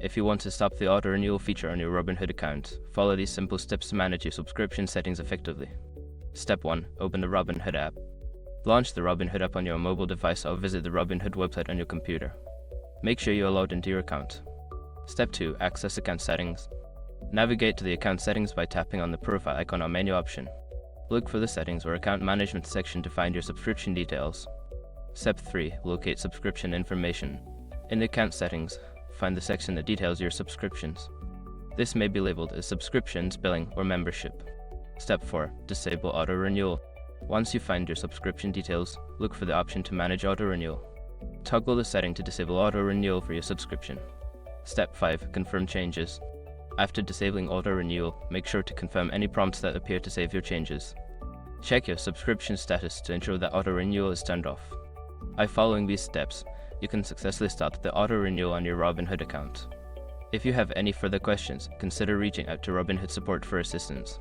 If you want to stop the auto-renewal feature on your Robinhood account, follow these simple steps to manage your subscription settings effectively. Step 1. Open the Robinhood app. Launch the Robinhood app on your mobile device or visit the Robinhood website on your computer. Make sure you are logged into your account. Step 2. Access account settings. Navigate to the account settings by tapping on the profile icon or menu option. Look for the settings or account management section to find your subscription details. Step 3. Locate subscription information. In the account settings, find the section that details your subscriptions. This may be labeled as subscriptions, billing, or membership. Step 4. Disable auto-renewal. Once you find your subscription details, look for the option to manage auto-renewal. Toggle the setting to disable auto-renewal for your subscription. Step 5. Confirm changes. After disabling auto-renewal, make sure to confirm any prompts that appear to save your changes. Check your subscription status to ensure that auto-renewal is turned off. By following these steps, you can successfully start the auto-renewal on your Robinhood account. If you have any further questions, consider reaching out to Robinhood support for assistance.